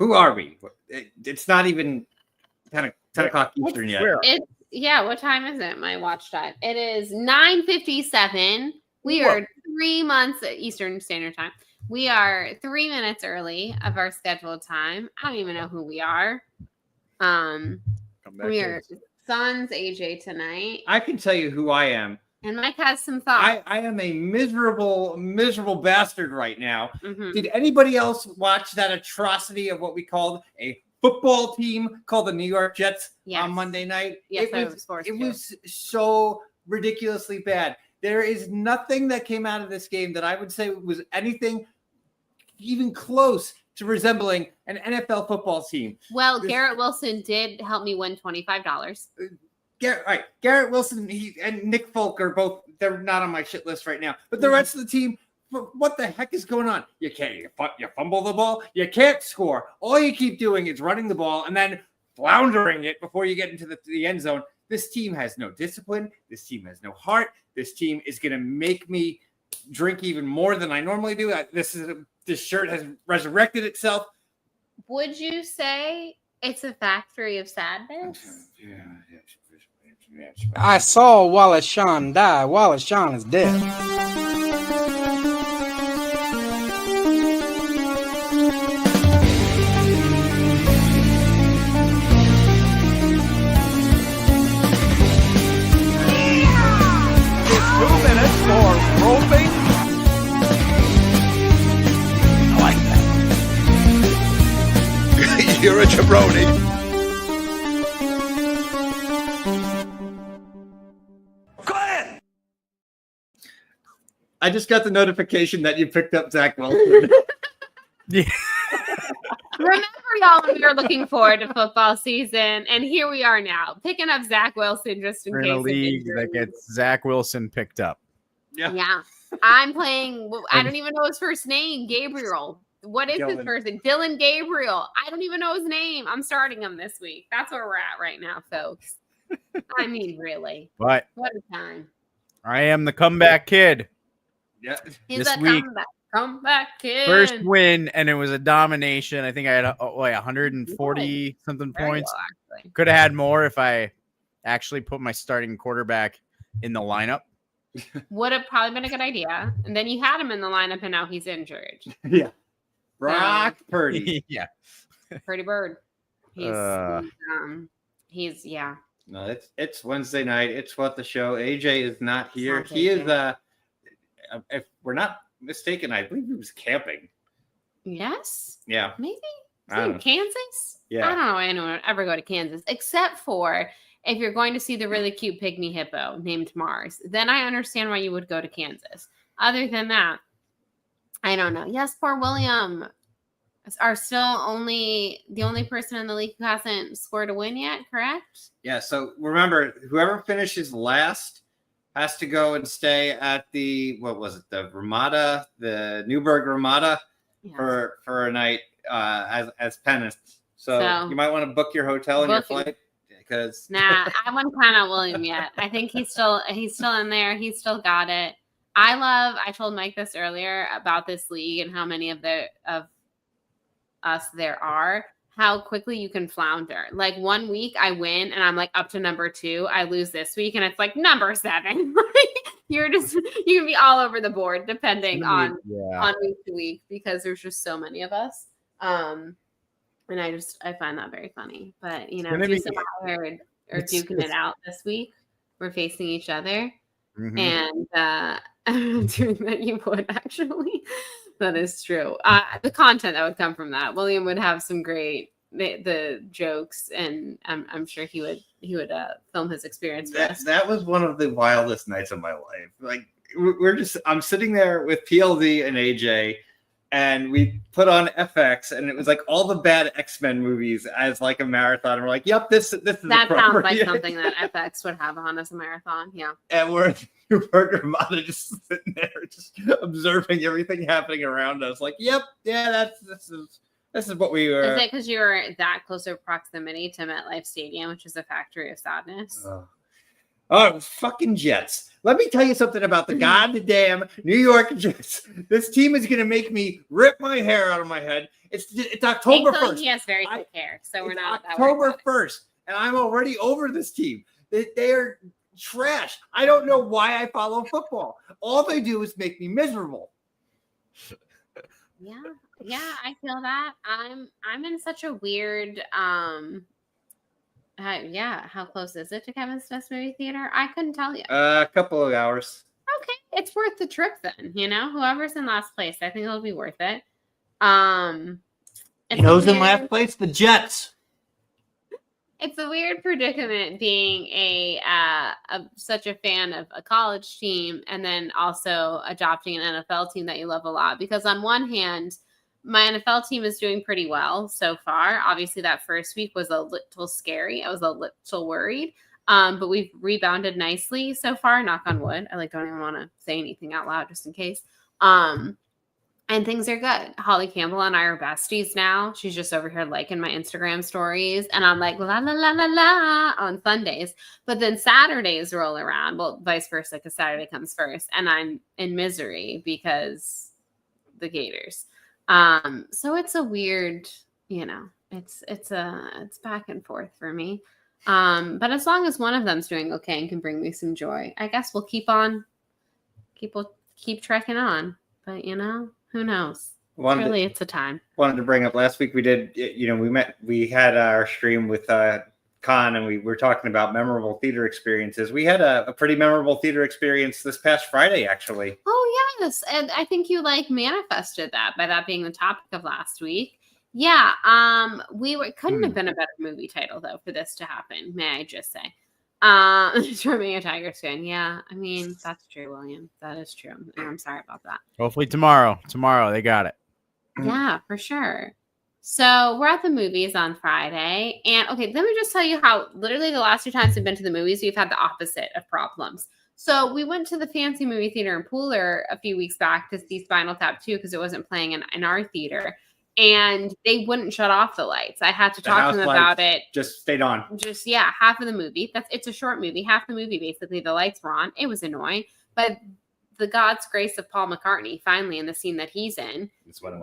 Who are we? It's not even 10 o'clock Eastern yet. What time is it? My watch time. It is 9:57. We are 3 months Eastern Standard Time. We are 3 minutes early of our scheduled time. I don't even know who we are. We are Sons AJ tonight. I can tell you who I am. And Mike has some thoughts. I am a miserable bastard right now. Mm-hmm. Did anybody else watch that atrocity of what we called a football team called the New York Jets on Monday night? Yes, it was so ridiculously bad. There is nothing that came out of this game that I would say was anything even close to resembling an NFL football team. Well, Garrett Wilson did help me win $25. Garrett Wilson and Nick Folk are both, they're not on my shit list right now. But the rest of the team, what the heck is going on? You fumble the ball, you can't score. All you keep doing is running the ball and then floundering it before you get into the end zone. This team has no discipline. This team has no heart. This team is going to make me drink even more than I normally do. This shirt has resurrected itself. Would you say it's a factory of sadness? I saw Wallace Shawn die. Wallace Shawn is dead. It's 2 minutes for roping. I like that. You're a jabroni. I just got the notification that you picked up Zach Wilson. Yeah. Remember, y'all, when we were looking forward to football season, and here we are now, picking up Zach Wilson just in We're case. in a league that gets Zach Wilson picked up. Yeah. I'm playing, I don't even know his first name, Gabriel. What is his first name? Dylan Gabriel. I don't even know his name. I'm starting him this week. That's where we're at right now, folks. I mean, really. But what a time. I am the comeback kid. Yeah. He's this a week, comeback kid. first win, and it was a domination. I think I had 140 something points. Could have had more if I actually put my starting quarterback in the lineup. Would have probably been a good idea. And then you had him in the lineup, and now he's injured. Yeah. Brock Purdy. Yeah. Pretty bird. He's yeah. No, it's Wednesday night. It's what the show. AJ is not here. Not he AJ. is if we're not mistaken, I believe he was camping. Yes. Yeah. Maybe. I don't In know. Kansas? Yeah. I don't know anyone would ever go to Kansas, except for if you're going to see the really cute pygmy hippo named Mars. Then I understand why you would go to Kansas. Other than that, I don't know. Yes, poor William are still the only person in the league who hasn't scored a win yet, correct? Yeah. So remember, whoever finishes last has to go and stay at the Ramada, the Newburgh Ramada for a night as penance. So you might want to book your hotel and your flight because I wouldn't count out William yet. I think he's still in there. He's still got it. I told Mike this earlier about this league and how many of us there are, how quickly you can flounder. Like 1 week I win and I'm like up to number 2. I lose this week and it's like number 7. You can be all over the board depending on week to week because there's just so many of us. And I find that very funny. But Deuce and I are duking it out this week. We're facing each other. Mm-hmm. And doing that you would actually. That is true. The content that would come from that, William would have some great the jokes, and I'm sure he would film his experience. That was one of the wildest nights of my life. Like I'm sitting there with PLD and AJ, and we put on FX, and it was like all the bad X-Men movies as like a marathon. And we're like, "Yep, this is that sounds like something that FX would have on as a marathon." Yeah, and we're Newburgh Ramada just sitting there, just observing everything happening around us. Like, yep, yeah, this is what we were. Is it because you were that close of proximity to MetLife Stadium, which is a factory of sadness? Oh, fucking Jets. Let me tell you something about the goddamn New York Jets. This team is going to make me rip my hair out of my head. It's October Thankfully, 1st. he has very thick hair, so we're It's not that worried October about it. 1st, and I'm already over this team. They are trash. I don't know why I follow football. All they do is make me miserable. Yeah, I feel that. I'm in such a weird how close is it to Kevin Smith's movie theater? I couldn't tell you. A couple of hours. Okay, it's worth the trip then. Whoever's in last place, I think it'll be worth it. It's Who's in weird- last place? The Jets. It's a weird predicament being such a fan of a college team and then also adopting an NFL team that you love a lot. Because on one hand, my NFL team is doing pretty well so far. Obviously, that first week was a little scary. I was a little worried. But we've rebounded nicely so far, knock on wood. I don't even want to say anything out loud just in case. And things are good. Holly Campbell and I are besties now. She's just over here liking my Instagram stories. And I'm like, la, la, la, la, la on Sundays. But then Saturdays roll around. Well, vice versa, because Saturday comes first. And I'm in misery because the Gators. So it's a weird, it's back and forth for me. But as long as one of them's doing okay and can bring me some joy, I guess we'll keep trekking on. But who knows? It's a time. Wanted to bring up last week we did, we had our stream with Con and we were talking about memorable theater experiences. We had a pretty memorable theater experience this past Friday, actually. Oh, yes. And I think you manifested that by that being the topic of last week. Yeah. Couldn't have been a better movie title though for this to happen. May I just say, for being a Tigers fan. Yeah. I mean, that's true, William. That is true. I'm sorry about that. Hopefully tomorrow they got it. Yeah, for sure. So we're at the movies on Friday. And okay, let me just tell you how literally the last 2 times we've been to the movies, we've had the opposite of problems. So we went to the fancy movie theater in Pooler a few weeks back to see Spinal Tap 2 because it wasn't playing in our theater. And they wouldn't shut off the lights. I had to talk to them about it. Just stayed on. Half of the movie. It's a short movie. Half the movie, basically, the lights were on. It was annoying. But the God's grace of Paul McCartney, finally, in the scene that he's in,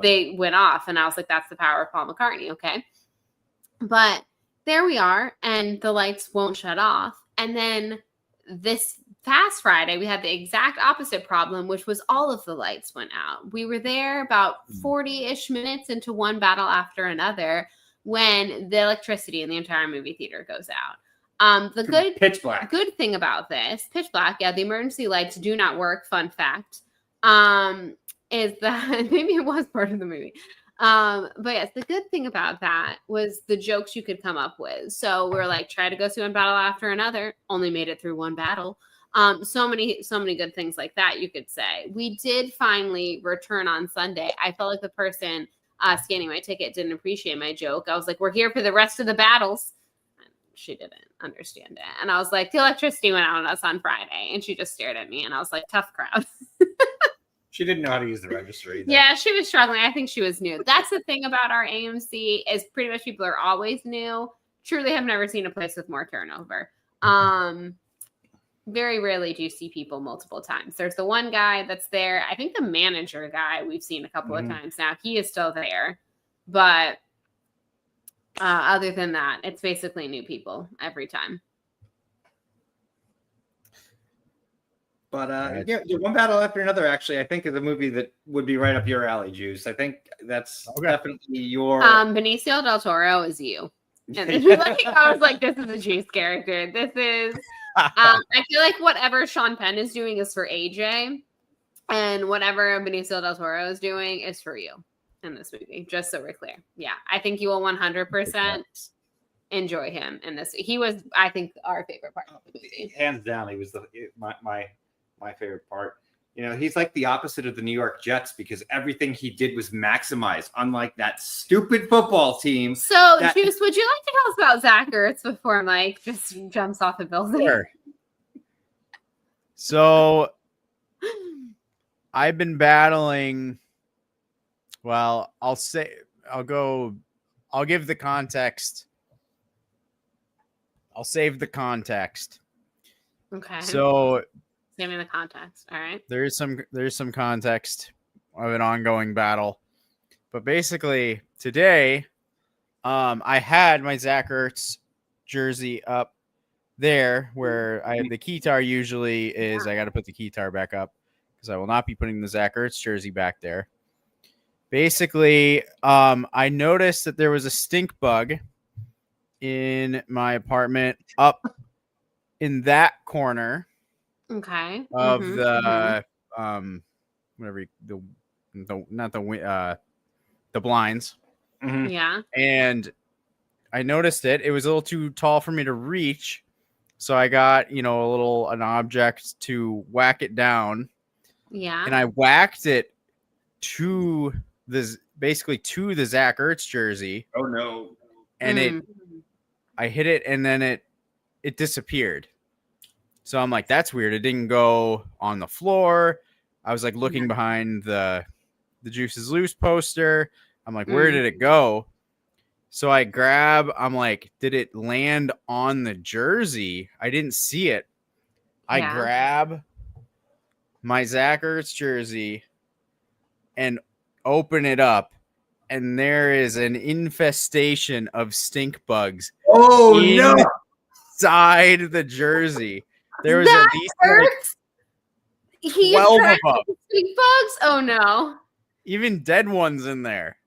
they went off. And I was like, that's the power of Paul McCartney, okay? But there we are. And the lights won't shut off. And then this past Friday, we had the exact opposite problem, which was all of the lights went out. We were there about 40-ish minutes into one battle after another when the electricity in the entire movie theater goes out. The pitch black. Good thing about this, pitch black, yeah, the emergency lights do not work. Fun fact, is that maybe it was part of the movie. But yes, the good thing about that was the jokes you could come up with. So we're like, try to go through one battle after another. Only made it through one battle. So many good things like that you could say. We did finally return on Sunday. I felt like the person scanning my ticket didn't appreciate my joke. I was like, we're here for the rest of the battles. And she didn't understand it. And I was like, the electricity went out on us on Friday. And she just stared at me and I was like, tough crowd. She didn't know how to use the registry either. Yeah, she was struggling. I think she was new. That's the thing about our AMC is pretty much people are always new. Truly have never seen a place with more turnover. Very rarely do you see people multiple times. There's the one guy that's there. I think the manager guy we've seen a couple of times now. He is still there. But other than that, it's basically new people every time. But yeah, one battle after another, actually, I think is a movie that would be right up your alley, Juice. I think that's definitely your... Benicio del Toro is you. And I was like, this is a Juice character. This is... I feel like whatever Sean Penn is doing is for AJ. And whatever Benicio del Toro is doing is for you in this movie, just so we're clear. Yeah, I think you will 100% enjoy him in this. He was, I think, our favorite part of the movie. Hands down, he was my favorite part. You know, he's like the opposite of the New York Jets because everything he did was maximized, unlike that stupid football team. So, Juice, would you like to tell us about Zach Ertz before Mike just jumps off the building? Sure. So, I've been battling. Well, I'll give the context. I'll save the context. Okay. So give me the context. All right. there's some context of an ongoing battle. But basically today, I had my Zach Ertz jersey up there where I the keytar usually is. I got to put the keytar back up because I will not be putting the Zach Ertz jersey back there. Basically, I noticed that there was a stink bug in my apartment up in that corner Okay. of Mhm, the whatever the not the blinds, mhm. Yeah. and I noticed it. It was a little too tall for me to reach, so I got an object to whack it down, Yeah. and I whacked it to basically to the Zach Ertz jersey, Oh no. and I hit it, and then it disappeared. So I'm like, that's weird. It didn't go on the floor. I was like looking behind the Juice is Loose poster. I'm like, where did it go? So I'm like, did it land on the jersey? I didn't see it. I grab my Zach Ertz jersey and open it up, and there is an infestation of stink bugs. Oh no! Inside the jersey. There was That at least hurts. He 12 of attracted them. stink bugs. Oh no! Even dead ones in there.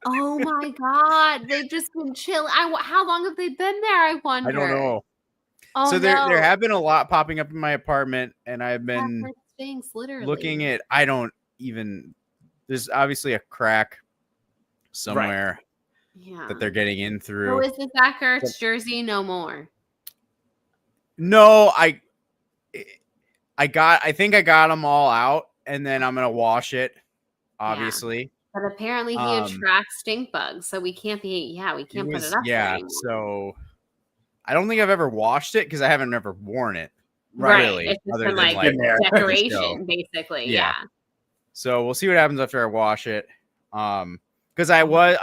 Oh my god! They've just been chilling. How long have they been there? I wonder. I don't know. Oh So no! there have been a lot popping up in my apartment, and I've That been hurts things, literally. looking at. There's obviously a crack somewhere that they're getting in through. So is the Zach Ertz jersey no more? No, I think I got them all out, and then I'm gonna wash it. Obviously, but apparently he attracts stink bugs, so we can't put it up. Yeah, so I don't think I've ever washed it because I haven't ever worn it. Right, Really, it's just other been than like decoration, show. basically. Yeah. Yeah. So we'll see what happens after I wash it. Because I was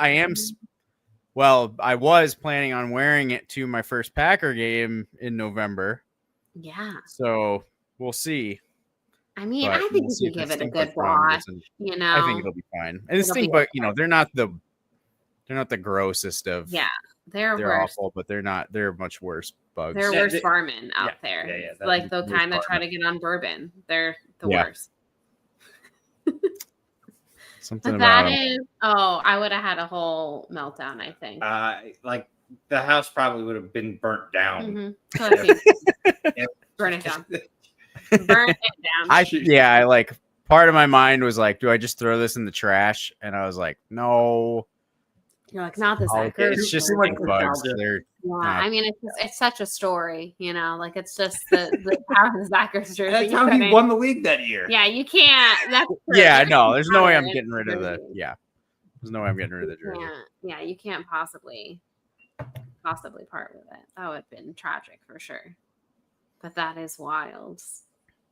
planning on wearing it to my first Packer game in November. Yeah. So we'll see. I mean, I think we can give it a good wash. I think it'll be fine. And the stink bug, they're not the grossest of. Yeah, they're worse. Awful, but they're much worse bugs. They're worse varmint out there. Yeah, like the kind that try to get on bourbon. They're the worst. Something but about that is. Oh, I would have had a whole meltdown. I think. Like the house probably would have been burnt down. Mm-hmm. Burn it down. Burn it down. Part of my mind was like, do I just throw this in the trash? And I was like, no. You're like, not this. It's just like bugs. I mean, it's such a story, like it's just the power of the Zach Ertz jersey. That's how he won the league that year. Yeah, you can't. That's true. There's no way I'm getting rid of the. Yeah, there's no way I'm getting rid of the jersey. Yeah, you can't possibly part with it. That would have been tragic for sure. But that is wild.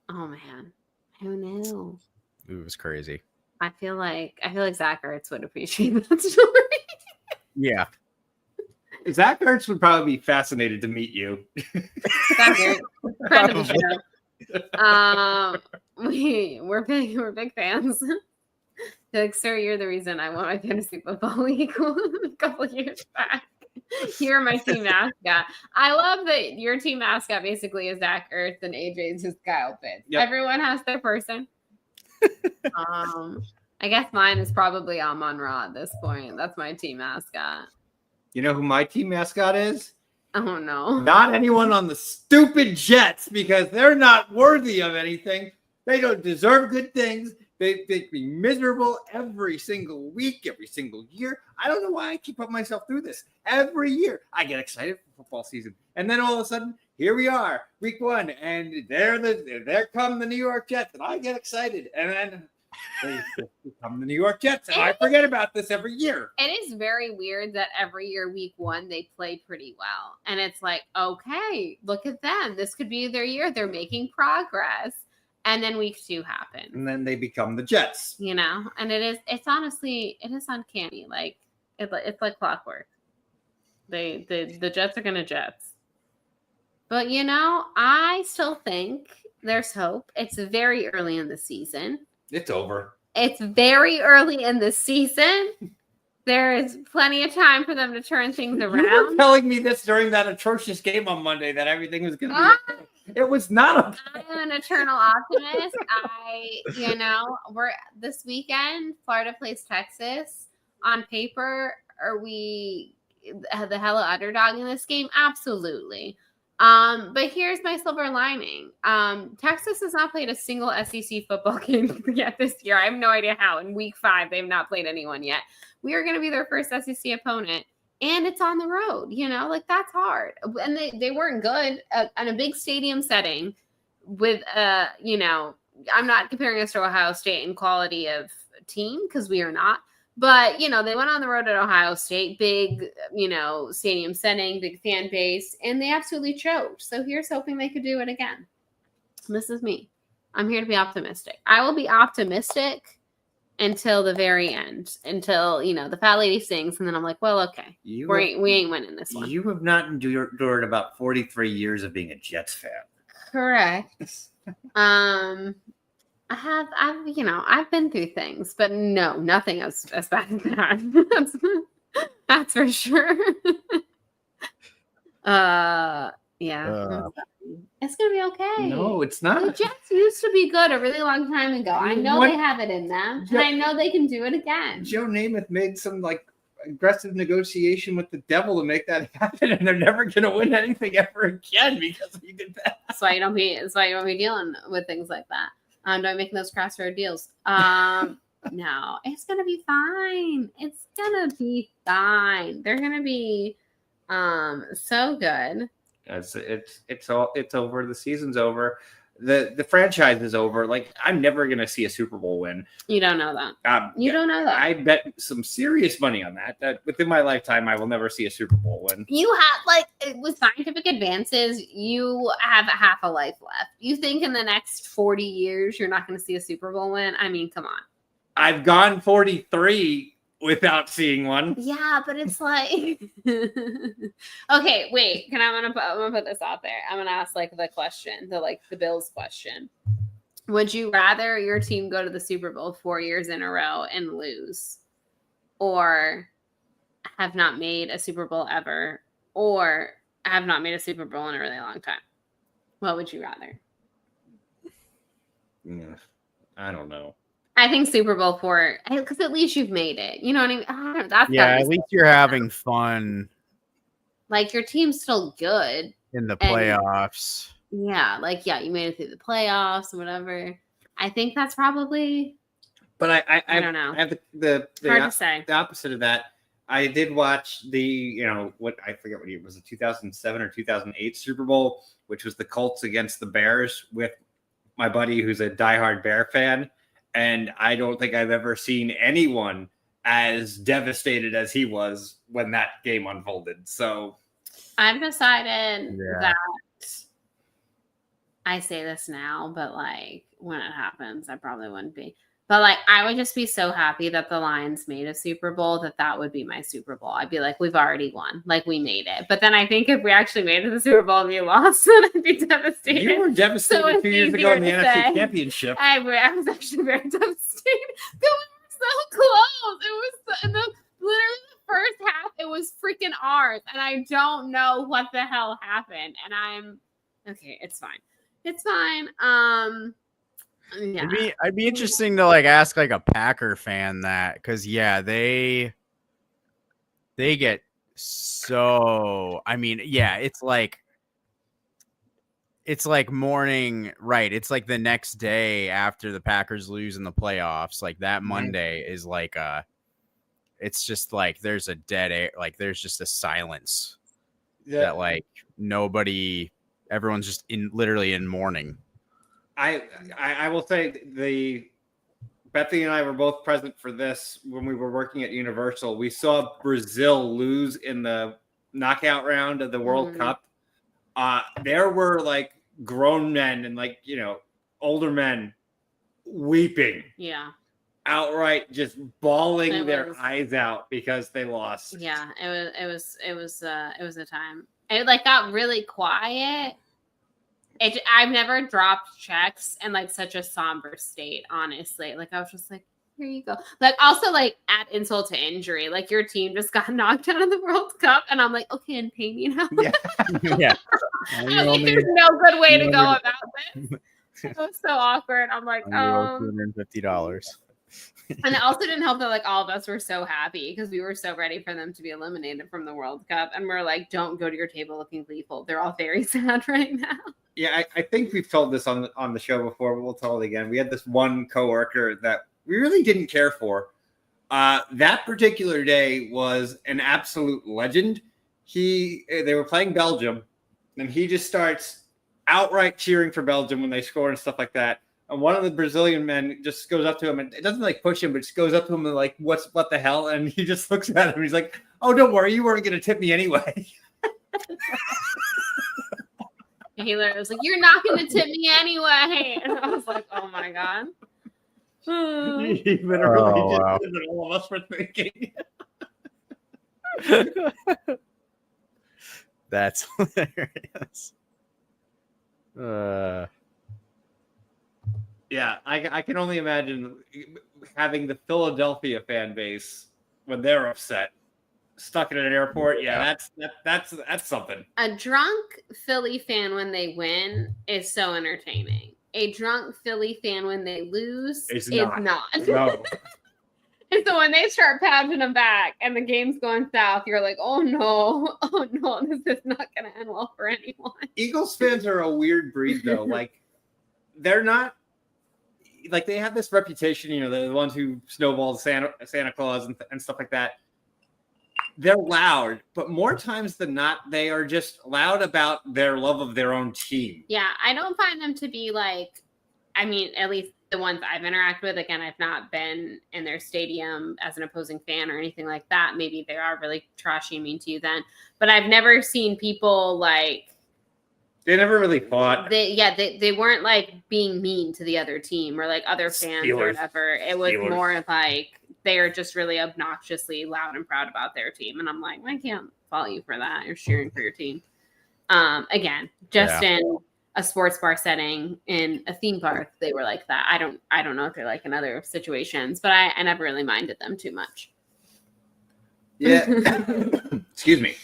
Oh man, who knew? It was crazy. I feel like Zach Ertz would appreciate that story. Yeah. Zach Ertz would probably be fascinated to meet you. Friend of the show. We're big fans. Like, sir, you're the reason I won my fantasy football league a couple years back. You're my team mascot. I love that your team mascot basically is Zach Ertz and AJ's just Kyle Pitts. Yep. Everyone has their person. I guess mine is probably Amon-Ra at this point. That's my team mascot. You know who my team mascot is? Oh, no. Not anyone on the stupid Jets, because they're not worthy of anything. They don't deserve good things. They make me miserable every single week, every single year. I don't know why I keep putting myself through this. Every year, I get excited for football season. And then all of a sudden, here we are, week 1, and there come the New York Jets, and I get excited. And then they become the New York Jets, and I forget about this every year. It is very weird that every year, week 1, they play pretty well. And it's like, okay, look at them. This could be their year. They're making progress. And then week 2 happens. And then they become the Jets. And it's honestly, it is uncanny. Like, it's like clockwork. The Jets are going to Jets. But I still think there's hope. It's very early in the season. It's over. It's very early in the season. There is plenty of time for them to turn things You were around. telling me this during that atrocious game on Monday that everything was going to be okay. It was not okay. I'm an eternal optimist. We're this weekend, Florida plays Texas. On paper, are we the hella underdog in this game? Absolutely. But here's my silver lining. Texas has not played a single SEC football game yet this year. I have no idea how. In week 5, they've not played anyone yet. We are going to be their first SEC opponent. And it's on the road, that's hard. And they weren't good in a big stadium setting with, I'm not comparing us to Ohio State in quality of team because we are not. But, they went on the road at Ohio State, big, stadium setting, big fan base, and they absolutely choked. So here's hoping they could do it again. This is me. I'm here to be optimistic. I will be optimistic until the very end, until, the fat lady sings, and then I'm like, well, okay, we ain't winning this one. You have not endured about 43 years of being a Jets fan. Correct. I've been through things, but no, nothing as bad as that. That's for sure. Yeah. It's gonna be okay. No, it's not. The Jets used to be good a really long time ago. I know they have it in them, and I know they can do it again. Joe Namath made some aggressive negotiation with the devil to make that happen, and they're never gonna win anything ever again because he did that. That's why you don't be dealing with things like that. Don't make those crossroad deals. No, it's gonna be fine. It's gonna be fine. They're gonna be so good. It's over. The season's over. The franchise is over. I'm never gonna see a Super Bowl win. You don't know that. You don't know that. I bet some serious money on that within my lifetime I will never see a Super Bowl win. You have with scientific advances, you have half a life left. You think in the next 40 years you're not going to see a Super Bowl win? I mean, come on. I've gone 43 without seeing one. Yeah, but it's okay, wait. I'm gonna put this out there. I'm gonna ask the question, the Bills question. Would you rather your team go to the Super Bowl 4 years in a row and lose, or have not made a Super Bowl ever, or have not made a Super Bowl in a really long time? What would you rather? Yeah, I don't know. I think Super Bowl 4, because at least you've made it. You know what I mean? At least you're having fun. Your team's still good in the playoffs. Yeah, you made it through the playoffs, whatever. I think that's probably. But I don't know. I have the hard to say. The opposite of that. I did watch I forget what year was it, 2007 or 2008 Super Bowl, which was the Colts against the Bears with my buddy who's a diehard Bear fan. And I don't think I've ever seen anyone as devastated as he was when that game unfolded. So I've decided that I say this now, but when it happens, I probably wouldn't be. But I would just be so happy that the Lions made a Super Bowl that would be my Super Bowl. I'd be we've already won. We made it. But then I think if we actually made it to the Super Bowl and we lost, then I'd be devastated. You were devastated 2 years ago in the NFC Championship. I was actually very devastated. We were so close. It was literally the first half. It was freaking ours. And I don't know what the hell happened. And I'm okay. It's fine. It's fine. Yeah. I'd be interesting to ask a Packer fan that, because they get so, it's morning, right? It's the next day after the Packers lose in the playoffs. That Monday is it's just there's a dead air, there's just a silence that nobody, everyone's just literally in mourning. I will say Bethany and I were both present for this when we were working at Universal. We saw Brazil lose in the knockout round of the World Cup. There were grown men and older men weeping. Yeah. outright just bawling It their was- eyes out because they lost. Yeah, it was a time. It like got really quiet. I've never dropped checks in like such a somber state, honestly. Like I was just like, here you go. Like also like add insult to injury. Like your team just got knocked out of the World Cup, and I'm like, okay, and pay me now. Yeah. Yeah. I was like, there's no good way to go about this. It was so awkward. I'm like, $250. and it also didn't help that like all of us were so happy because we were so ready for them to be eliminated from the World Cup, and we're like, don't go to your table looking gleeful. They're all very sad right now. Yeah, I think we've told this on the show before, but we'll tell it again. We had this one coworker that we really didn't care for. That particular day was an absolute legend. They were playing Belgium, and he just starts outright cheering for Belgium when they score and stuff like that. And one of the Brazilian men just goes up to him, and it doesn't like push him, but just goes up to him and like, what the hell? And he just looks at him. He's like, oh, don't worry, you weren't going to tip me anyway. He literally was like, you're not going to tip me anyway. And I was like, oh my God. He literally Oh, just wow. did what all of us were thinking. That's hilarious. Yeah, I can only imagine having the Philadelphia fan base when they're upset, stuck in an airport. Yeah, that's something. A drunk Philly fan when they win is so entertaining. A drunk Philly fan when they lose Is is not. not. No, And so when they start pounding them back and the game's going south, you're like, oh no, this is not going to end well for anyone. Eagles fans are a weird breed though. Like they're not like they have this reputation. You know, they're the ones who snowball Santa Claus and stuff like that. They're loud, but more times than not, they are just loud about their love of their own team. Yeah, I don't find them to be like, I mean, at least the ones I've interacted with. Again, I've not been in their stadium as an opposing fan or anything like that. Maybe they are really trashy and mean to you then. But I've never seen people like, They never really fought. they weren't like being mean to the other team or like other fans or Steelers. whatever. It was Steelers. more of like they are just really obnoxiously loud and proud about their team. And I'm like, I can't fault you for that. You're cheering for your team. Again, just in a sports bar setting in a theme park, they were like that. I don't know if they're like in other situations, but I never really minded them too much. Yeah. Excuse me.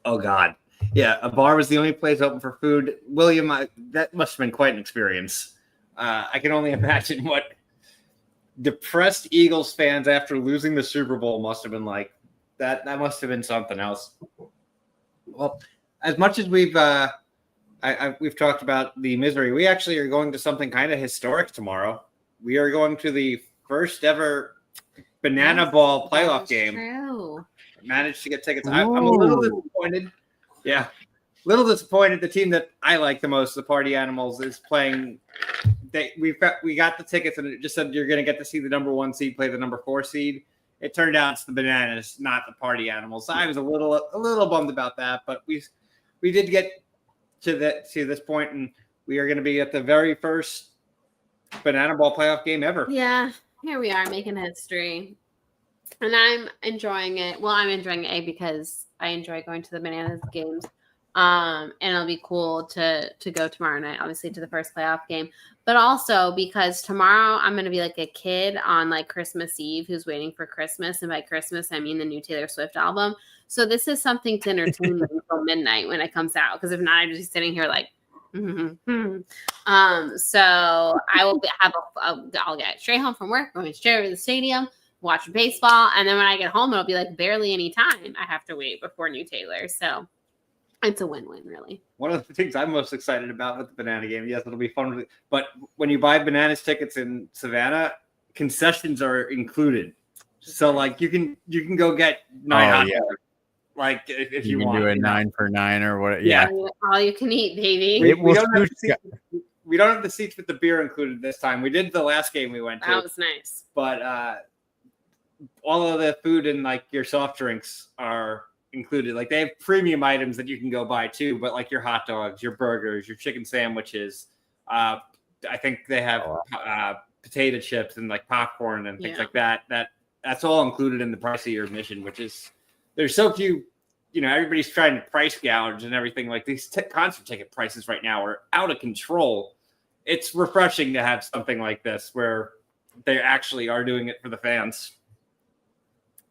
Oh God. Yeah, a bar was the only place open for food. William, that must have been quite an experience. I can only imagine what depressed Eagles fans after losing the Super Bowl must have been like. That must have been something else. Well, as much as we've talked about the misery, we actually are going to something kind of historic tomorrow. We are going to the first ever Banana Ball playoff game. True. Managed to get tickets. I'm a little disappointed. Yeah, a little disappointed. The team that I like the most, the Party Animals, is playing. We got the tickets, and it just said you're going to get to see the number 1 seed play the number 4 seed. It turned out it's the Bananas, not the Party Animals. I was a little bummed about that, but we did get to this point, and we are going to be at the very first Banana Ball playoff game ever. Yeah, here we are making history. And I'm enjoying it. Well, I'm enjoying it because I enjoy going to the Bananas games. And it'll be cool to go tomorrow night, obviously, to the first playoff game. But also because tomorrow I'm going to be like a kid on like Christmas Eve who's waiting for Christmas. And by Christmas, I mean the new Taylor Swift album. So this is something to entertain me until midnight when it comes out. Because if not, I'm just sitting here like, So I will I'll get straight home from work, going straight over to the stadium, watch baseball, and then when I get home, it'll be like barely any time I have to wait before new Taylor. So it's a win-win, really. One of the things I'm most excited about with the Banana game, yes, it'll be fun. But when you buy Bananas tickets in Savannah, concessions are included. So like you can go get 9 hot dogs, like if you can want. do a 9 for 9 or what? Yeah. All you can eat, baby. We don't have the seats with the beer included this time. We did the last game we went to. That was nice. But all of the food and like your soft drinks are included. Like they have premium items that you can go buy too, but like your hot dogs, your burgers, your chicken sandwiches. I think they have potato chips and like popcorn and things Yeah. like that. That's all included in the price of your admission, which is there's so few. Everybody's trying to price gouge and everything. Like these concert ticket prices right now are out of control. It's refreshing to have something like this where they actually are doing it for the fans.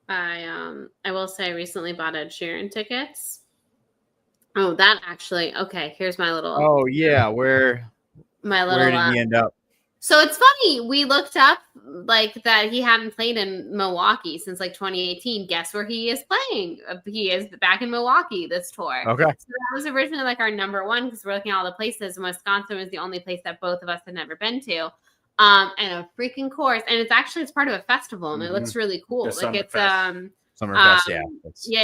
I will say I recently bought Ed Sheeran tickets. Oh, that actually okay. Here's my little Oh yeah, where little did he end up? So it's funny. We looked up like that he hadn't played in Milwaukee since like 2018. Guess where he is playing? He is back in Milwaukee this tour. Okay. So that was originally like our number one because we're looking at all the places, and Wisconsin was the only place that both of us had never been to. And a freaking course, and it's part of a festival, and it looks really cool. The Like it's Summerfest, yeah.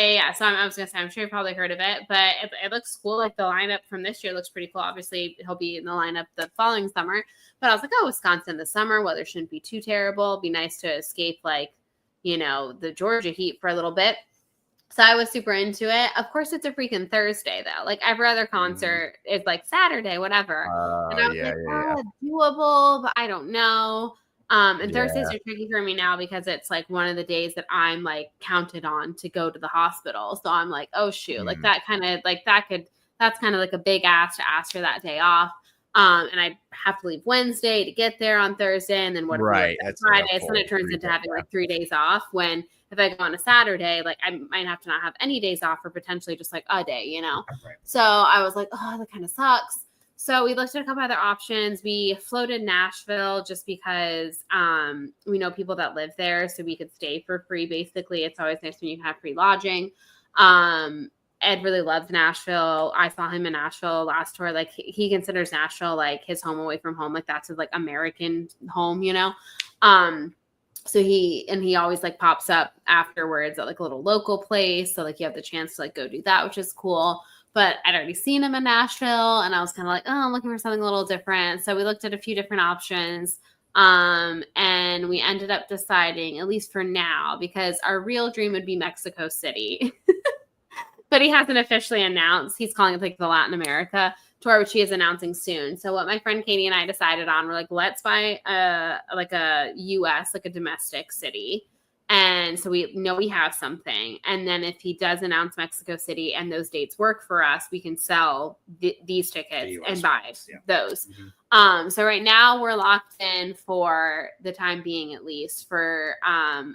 yeah. So I was gonna say, I'm sure you've probably heard of it, but it looks cool. Like the lineup from this year looks pretty cool. Obviously, he'll be in the lineup the following summer. But I was like, oh, Wisconsin this summer, weather shouldn't be too terrible. It'd be nice to escape the Georgia heat for a little bit. So I was super into it. Of course, it's a freaking Thursday though. Like every other concert is like Saturday, whatever. And I was doable, but I don't know. And Thursdays are tricky for me now because it's like one of the days that I'm like counted on to go to the hospital. So I'm like, oh shoot, like that's kind of like a big ask to ask for that day off. And I have to leave Wednesday to get there on Thursday, and then what if that's Friday? So then it turns into having like 3 days off. When if I go on a Saturday, like I might have to not have any days off, or potentially just like a day, Right. So I was like, oh, that kind of sucks. So we looked at a couple other options. We floated Nashville just because we know people that live there, so we could stay for free. Basically, it's always nice when you have free lodging. Ed really loves Nashville. I saw him in Nashville last tour. Like he considers Nashville like his home away from home. Like that's his like American home, So he always like pops up afterwards at like a little local place. So like you have the chance to like go do that, which is cool. But I'd already seen him in Nashville, and I was kind of like, oh, I'm looking for something a little different. So we looked at a few different options. And we ended up deciding, at least for now, because our real dream would be Mexico City. But he hasn't officially announced. He's calling it like the Latin America tour, which he is announcing soon. So what my friend Katie and I decided on, we're like, let's buy a US, like a domestic city. And so we know we have something. And then if he does announce Mexico City and those dates work for us, we can sell these tickets and buy those. Mm-hmm. So right now we're locked in for the time being, at least for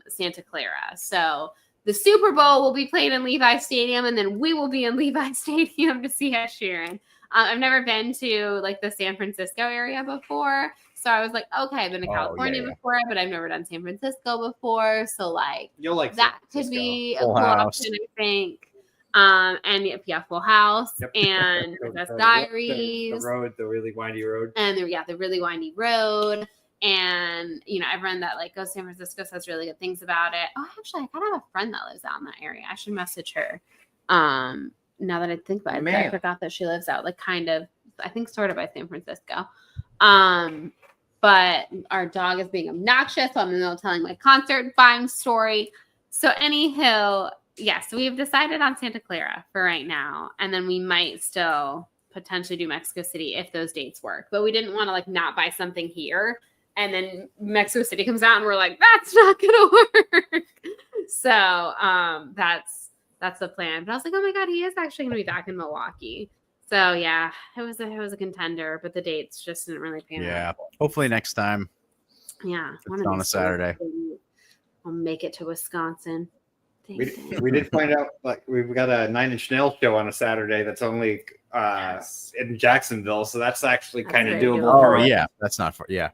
Santa Clara. So the Super Bowl will be played in Levi Stadium, and then we will be in Levi Stadium to see Ed Sheeran. I've never been to like the San Francisco area before. So I was like, okay, I've been to California before, but I've never done San Francisco before. So like you'll like that could be a cool option, I think. And Full House and Best Diaries. The road, the really windy road. And the really windy road. And everyone that like goes to San Francisco says really good things about it. Oh, actually, I kind of have a friend that lives out in that area. I should message her. Now that I think about it, I forgot that she lives out like kind of, I think, sort of by San Francisco. But our dog is being obnoxious, so I'm in the middle of telling my concert buying story. So anyhow, yes, we've decided on Santa Clara for right now, and then we might still potentially do Mexico City if those dates work. But we didn't want to like not buy something here, and then Mexico City comes out, and we're like, that's not gonna work. So that's the plan. But I was like, oh my god, he is actually gonna be back in Milwaukee. So yeah, it was a contender, but the dates just didn't really pan out. Yeah, hopefully next time. Yeah, it's on a Saturday. I'll make it to Wisconsin. We did find out like we've got a 9 Inch Nails show on a Saturday that's only in Jacksonville, so that's actually kind of doable. Oh yeah, that's not far. Yeah,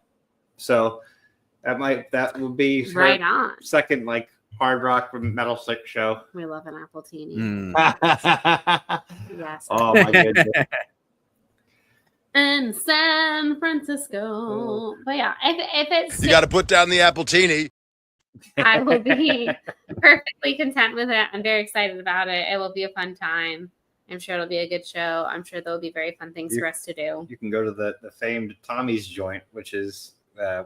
so that will be right on second like hard rock metal sick show. We love an appletini. Yes. Oh my goodness. In San Francisco. But yeah, if it's you got to put down the appletini. I will be perfectly content with it. I'm very excited about it. It will be a fun time. I'm sure it'll be a good show. I'm sure there'll be very fun things for us to do. You can go to the famed Tommy's joint, which is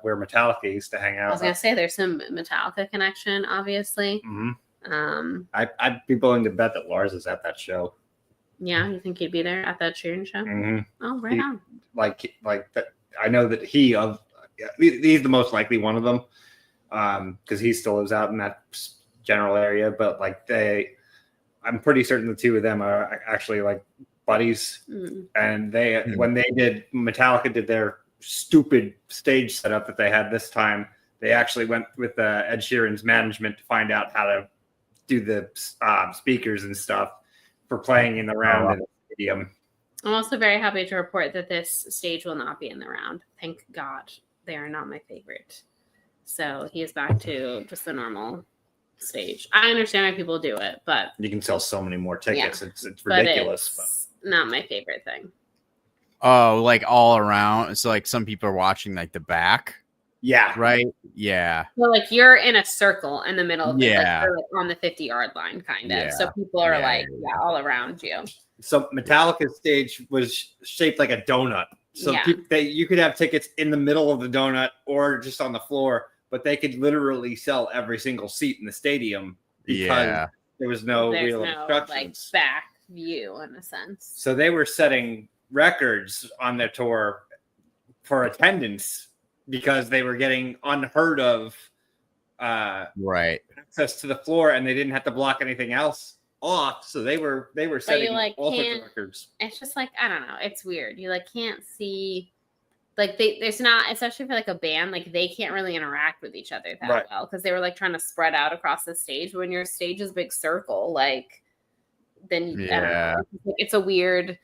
where Metallica used to hang out. I was gonna say there's some Metallica connection, obviously. Mm-hmm. I'd be willing to bet that Lars is at that show. Yeah, you think he'd be there at that Sheeran show? Mm-hmm. Oh, right on. Like that. I know that he he's the most likely one of them because he still lives out in that general area. But like I'm pretty certain the two of them are actually like buddies. And when Metallica did their stupid stage setup that they had this time, they actually went with Ed Sheeran's management to find out how to do the speakers and stuff for playing in the round in the stadium. I'm also very happy to report that this stage will not be in the round. Thank God. They are not my favorite. So he is back to just the normal stage. I understand why people do it, but you can sell so many more tickets. Yeah, it's ridiculous. But it's not my favorite thing. Oh, like all around. So like some people are watching like the back. Yeah. Right. Yeah. Well, like you're in a circle in the middle of it. Yeah. Like you're like on the 50-yard line, kind of. Yeah. So people are Yeah. all around you. So Metallica's stage was shaped like a donut. So you could have tickets in the middle of the donut or just on the floor, but they could literally sell every single seat in the stadium because there was no real obstructions. Like back view in a sense. So they were setting records on their tour for attendance because they were getting unheard of access to the floor, and they didn't have to block anything else off. So they were setting all sorts of records. It's just like, I don't know, it's weird. You like can't see, like there's not, especially for like a band, like they can't really interact with each other that well because they were like trying to spread out across the stage. When your stage is a big circle, like then I don't know, it's a weird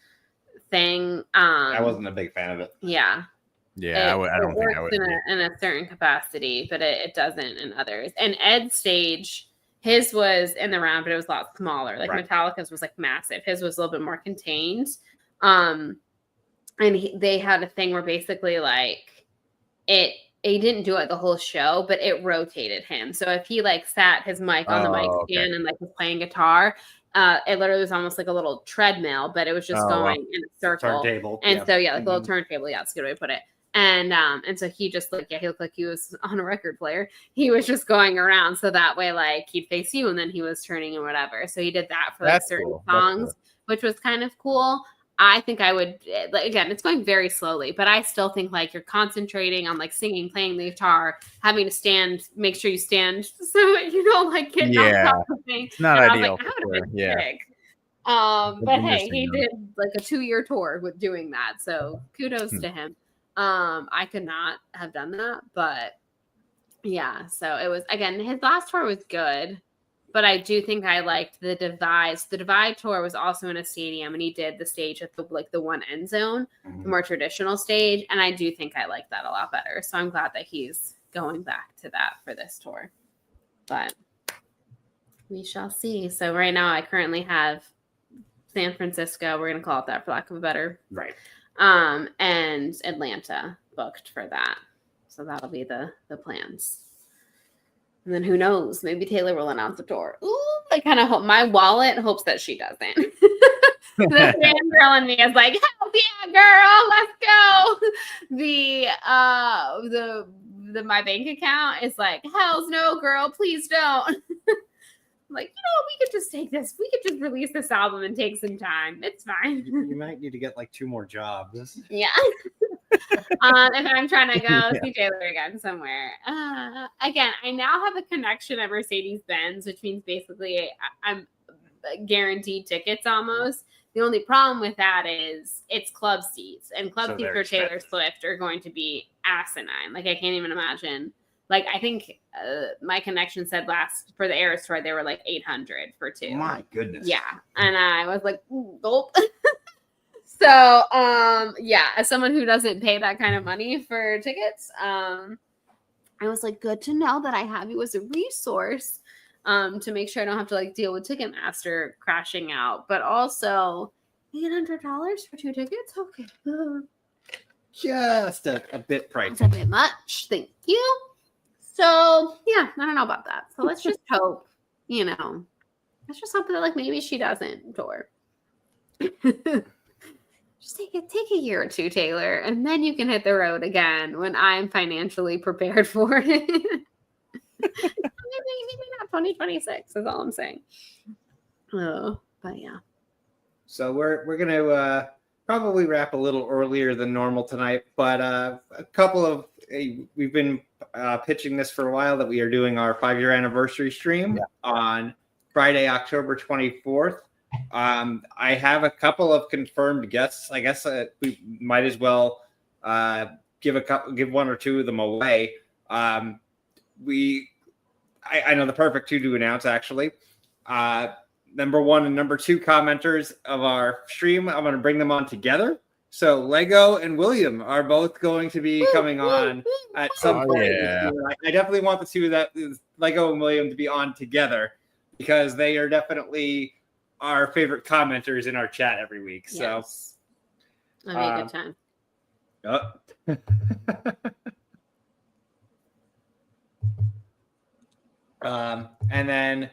thing. I wasn't a big fan of it. Yeah. Yeah, I don't think I would. In a certain capacity, but it doesn't in others. And Ed's stage, his was in the round, but it was a lot smaller. Like Metallica's was like massive. His was a little bit more contained. And they had a thing where basically like he didn't do it the whole show, but it rotated him. So if he like sat his mic on the mic stand and like was playing guitar, it literally was almost like a little treadmill, but it was just going in a circle. Turntable. And so like a little turntable. Yeah, that's a good way to put it. And so he just like, he looked like he was on a record player. He was just going around. So that way, like he'd face you and then he was turning and whatever. So he did that for like certain songs, which was kind of cool. I think I would, like, again, it's going very slowly, but I still think like you're concentrating on like singing, playing the guitar, having to stand, make sure you stand so that you don't like get knocked off the thing. It's not ideal. I was like, I would have been sick. But hey, he did like a 2-year tour with doing that. So kudos to him. I could not have done that, but yeah, so it was, again, his last tour was good, but I do think I liked the Divide. The Divide tour was also in a stadium, and he did the stage at the one end zone, the more traditional stage, and I do think I liked that a lot better. So I'm glad that he's going back to that for this tour, but we shall see. So right now I currently have San Francisco, we're going to call it that for lack of a better. Right. And Atlanta booked for that. So that'll be the plans. And then who knows? Maybe Taylor will announce a tour. Ooh, I kind of hope, my wallet hopes that she doesn't. The fangirl in me is like, hell yeah, girl, let's go. The my bank account is like, hell's no, girl, please don't. Like, we could just take this. We could just release this album and take some time. It's fine. You might need to get like 2 more jobs. Yeah. If I'm trying to go see Taylor again somewhere. Again, I now have a connection at Mercedes-Benz, which means basically I'm guaranteed tickets almost. The only problem with that is it's club seats, and club seats for Taylor Swift are going to be asinine. Like, I can't even imagine. Like, I think my connection said for the Eras tour, they were like $800 for 2. My goodness. Yeah. And I was like, gulp. So, yeah, as someone who doesn't pay that kind of money for tickets, I was like, good to know that I have you as a resource to make sure I don't have to like deal with Ticketmaster crashing out. But also $800 for 2 tickets? Okay. Just a bit pricey. That's a bit much. Thank you. So, yeah, I don't know about that. So let's just hope, let's just hope that like maybe she doesn't tour. Just take a year or 2, Taylor, and then you can hit the road again when I'm financially prepared for it. maybe not 2026 is all I'm saying. Oh, but yeah. So we're gonna probably wrap a little earlier than normal tonight, but a couple of we've been pitching this for a while that we are doing our 5-year anniversary stream on Friday, October 24th. I have a couple of confirmed guests. I guess we might as well give one or two of them away. I know the perfect two to announce, actually. Number 1 and number 2 commenters of our stream, I'm going to bring them on together. So Lego and William are both going to be coming on at some point. Yeah. I definitely want the two of that, Lego and William, to be on together because they are definitely our favorite commenters in our chat every week. Yes. That'd be a good time. And then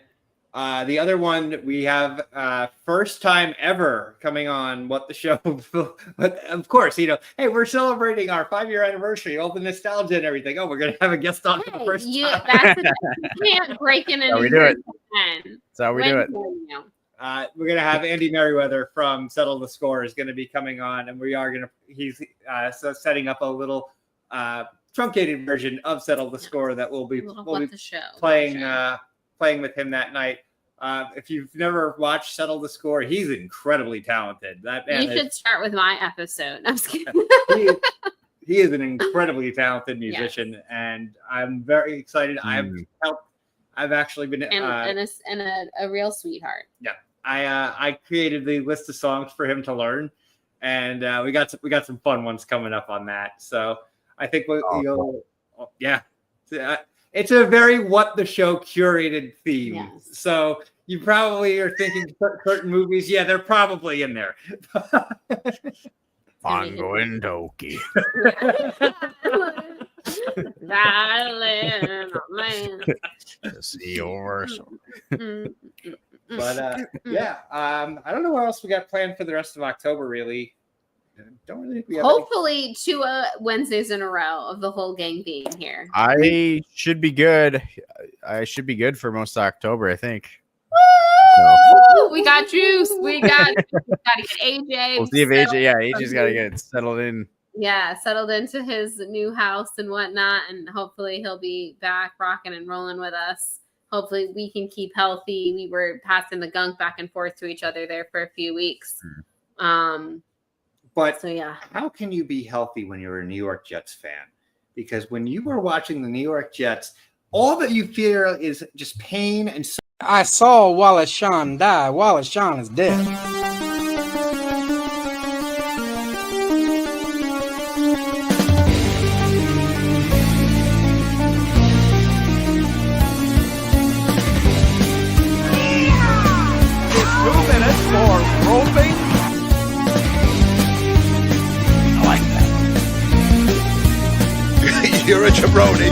the other one, we have first time ever coming on What the Show. But of course, hey, we're celebrating our 5-year anniversary, all the nostalgia and everything. Oh, we're going to have a guest on for the first time. You can't break in and we do it. That's how we do it. We're going to have Andy Merriweather from Settle the Score is going to be coming on, and he's setting up a little truncated version of Settle the Score that we'll be playing with him that night. If you've never watched Settle the Score, he's incredibly talented. That man should start with my episode. I'm just kidding. He is an incredibly talented musician, and I'm very excited. I've actually been a real sweetheart. Yeah, I created the list of songs for him to learn, and we got some fun ones coming up on that. So I think it's a very What the Show curated theme. Yes. So you probably are thinking certain movies. Yeah, they're probably in there. Bongo and Doki. See your But yeah, I don't know what else we got planned for the rest of October. Really, don't really think we have. Hopefully, 2 Wednesdays in a row of the whole gang being here. I should be good. I should be good for most of October, I think. Woo! We got juice. We got to get AJ. We'll see if AJ's got to get settled in. Yeah, settled into his new house and whatnot, and hopefully he'll be back rocking and rolling with us. Hopefully we can keep healthy. We were passing the gunk back and forth to each other there for a few weeks. But so yeah, how can you be healthy when you're a New York Jets fan? Because when you were watching the New York Jets, all that you feel is just pain and. I saw Wallace Shawn die. Wallace Shawn is dead. For roping. I like that. You're a jabroni.